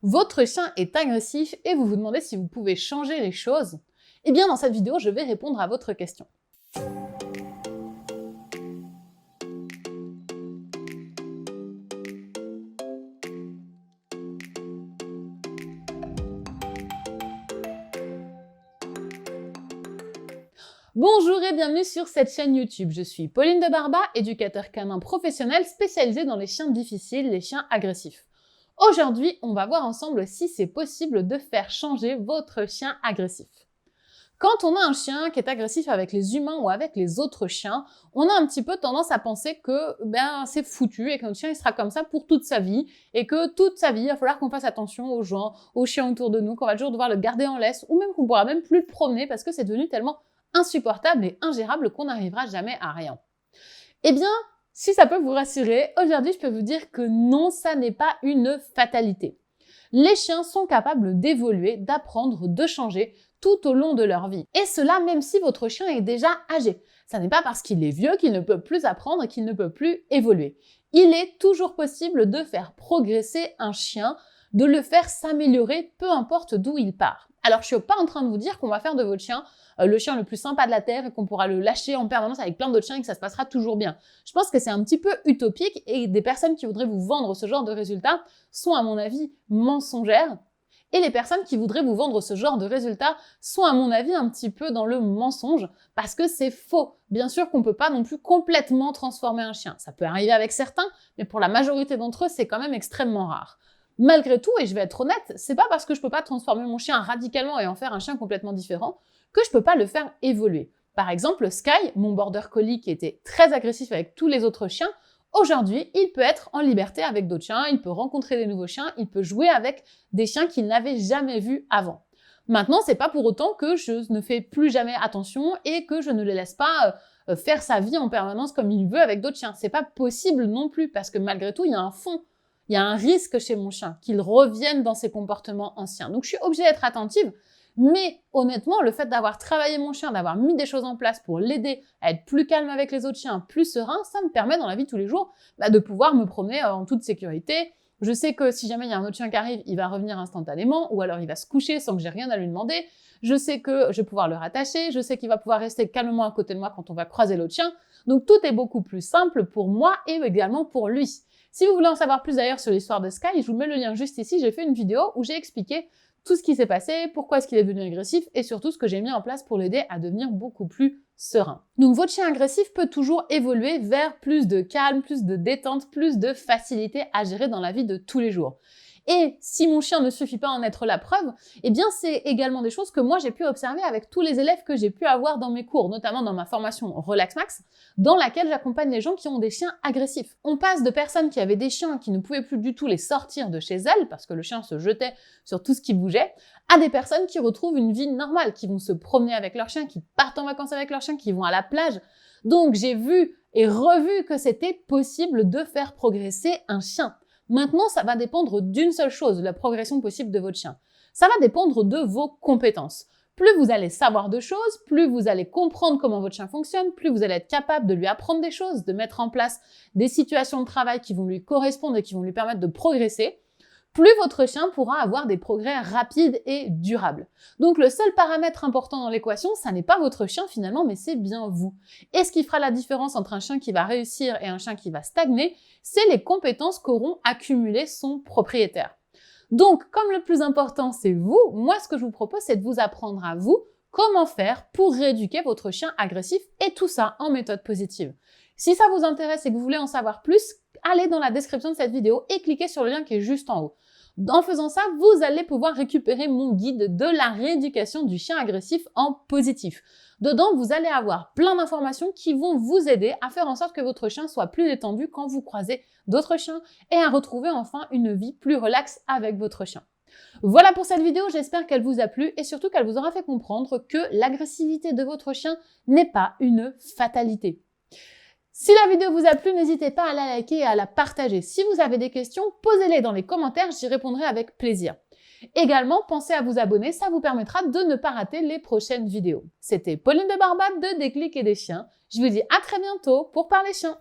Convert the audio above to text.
Votre chien est agressif et vous vous demandez si vous pouvez changer les choses? Eh bien, dans cette vidéo, je vais répondre à votre question. Bonjour et bienvenue sur cette chaîne YouTube. Je suis Pauline de Barba, éducateur canin professionnel spécialisé dans les chiens difficiles, les chiens agressifs. Aujourd'hui, on va voir ensemble si c'est possible de faire changer votre chien agressif. Quand on a un chien qui est agressif avec les humains ou avec les autres chiens, on a un petit peu tendance à penser que c'est foutu et que notre chien il sera comme ça pour toute sa vie et que toute sa vie, il va falloir qu'on fasse attention aux gens, aux chiens autour de nous, qu'on va toujours devoir le garder en laisse ou même qu'on pourra même plus le promener parce que c'est devenu tellement insupportable et ingérable qu'on n'arrivera jamais à rien. Eh bien, si ça peut vous rassurer, aujourd'hui je peux vous dire que non, ça n'est pas une fatalité. Les chiens sont capables d'évoluer, d'apprendre, de changer tout au long de leur vie. Et cela même si votre chien est déjà âgé. Ça n'est pas parce qu'il est vieux qu'il ne peut plus apprendre et qu'il ne peut plus évoluer. Il est toujours possible de faire progresser un chien, de le faire s'améliorer, peu importe d'où il part. Alors je suis pas en train de vous dire qu'on va faire de votre chien le chien le plus sympa de la Terre et qu'on pourra le lâcher en permanence avec plein d'autres chiens et que ça se passera toujours bien. Je pense que c'est un petit peu utopique et des personnes qui voudraient vous vendre ce genre de résultats sont à mon avis mensongères. Et les personnes qui voudraient vous vendre ce genre de résultats sont à mon avis un petit peu dans le mensonge parce que c'est faux. Bien sûr qu'on peut pas non plus complètement transformer un chien. Ça peut arriver avec certains, mais pour la majorité d'entre eux, c'est quand même extrêmement rare. Malgré tout, et je vais être honnête, c'est pas parce que je peux pas transformer mon chien radicalement et en faire un chien complètement différent que je peux pas le faire évoluer. Par exemple, Sky, mon border collie qui était très agressif avec tous les autres chiens, aujourd'hui, il peut être en liberté avec d'autres chiens, il peut rencontrer des nouveaux chiens, il peut jouer avec des chiens qu'il n'avait jamais vus avant. Maintenant, c'est pas pour autant que je ne fais plus jamais attention et que je ne le laisse pas faire sa vie en permanence comme il veut avec d'autres chiens. C'est pas possible non plus parce que malgré tout, il y a un fond. Il y a un risque chez mon chien qu'il revienne dans ses comportements anciens. Donc, je suis obligée d'être attentive. Mais honnêtement, le fait d'avoir travaillé mon chien, d'avoir mis des choses en place pour l'aider à être plus calme avec les autres chiens, plus serein, ça me permet dans la vie de tous les jours de pouvoir me promener en toute sécurité. Je sais que si jamais il y a un autre chien qui arrive, il va revenir instantanément ou alors il va se coucher sans que j'ai rien à lui demander. Je sais que je vais pouvoir le rattacher, je sais qu'il va pouvoir rester calmement à côté de moi quand on va croiser l'autre chien. Donc tout est beaucoup plus simple pour moi et également pour lui. Si vous voulez en savoir plus d'ailleurs sur l'histoire de Sky, je vous mets le lien juste ici, j'ai fait une vidéo où j'ai expliqué tout ce qui s'est passé, pourquoi est-ce qu'il est devenu agressif et surtout ce que j'ai mis en place pour l'aider à devenir beaucoup plus serein. Donc votre chien agressif peut toujours évoluer vers plus de calme, plus de détente, plus de facilité à gérer dans la vie de tous les jours. Et si mon chien ne suffit pas à en être la preuve, eh bien c'est également des choses que moi j'ai pu observer avec tous les élèves que j'ai pu avoir dans mes cours, notamment dans ma formation Relax Max, dans laquelle j'accompagne les gens qui ont des chiens agressifs. On passe de personnes qui avaient des chiens qui ne pouvaient plus du tout les sortir de chez elles, parce que le chien se jetait sur tout ce qui bougeait, à des personnes qui retrouvent une vie normale, qui vont se promener avec leur chien, qui partent en vacances avec leur chien, qui vont à la plage. Donc j'ai vu et revu que c'était possible de faire progresser un chien. Maintenant, ça va dépendre d'une seule chose, la progression possible de votre chien. Ça va dépendre de vos compétences. Plus vous allez savoir de choses, plus vous allez comprendre comment votre chien fonctionne, plus vous allez être capable de lui apprendre des choses, de mettre en place des situations de travail qui vont lui correspondre et qui vont lui permettre de progresser, plus votre chien pourra avoir des progrès rapides et durables. Donc le seul paramètre important dans l'équation, ça n'est pas votre chien finalement, mais c'est bien vous. Et ce qui fera la différence entre un chien qui va réussir et un chien qui va stagner, c'est les compétences qu'auront accumulées son propriétaire. Donc, comme le plus important c'est vous, moi ce que je vous propose c'est de vous apprendre à vous comment faire pour rééduquer votre chien agressif et tout ça en méthode positive. Si ça vous intéresse et que vous voulez en savoir plus, allez dans la description de cette vidéo et cliquez sur le lien qui est juste en haut. En faisant ça, vous allez pouvoir récupérer mon guide de la rééducation du chien agressif en positif. Dedans, vous allez avoir plein d'informations qui vont vous aider à faire en sorte que votre chien soit plus détendu quand vous croisez d'autres chiens et à retrouver enfin une vie plus relaxe avec votre chien. Voilà pour cette vidéo, j'espère qu'elle vous a plu et surtout qu'elle vous aura fait comprendre que l'agressivité de votre chien n'est pas une fatalité. Si la vidéo vous a plu, n'hésitez pas à la liker et à la partager. Si vous avez des questions, posez-les dans les commentaires, j'y répondrai avec plaisir. Également, pensez à vous abonner, ça vous permettra de ne pas rater les prochaines vidéos. C'était Pauline de Barba de Déclic et des chiens. Je vous dis à très bientôt pour parler chiens.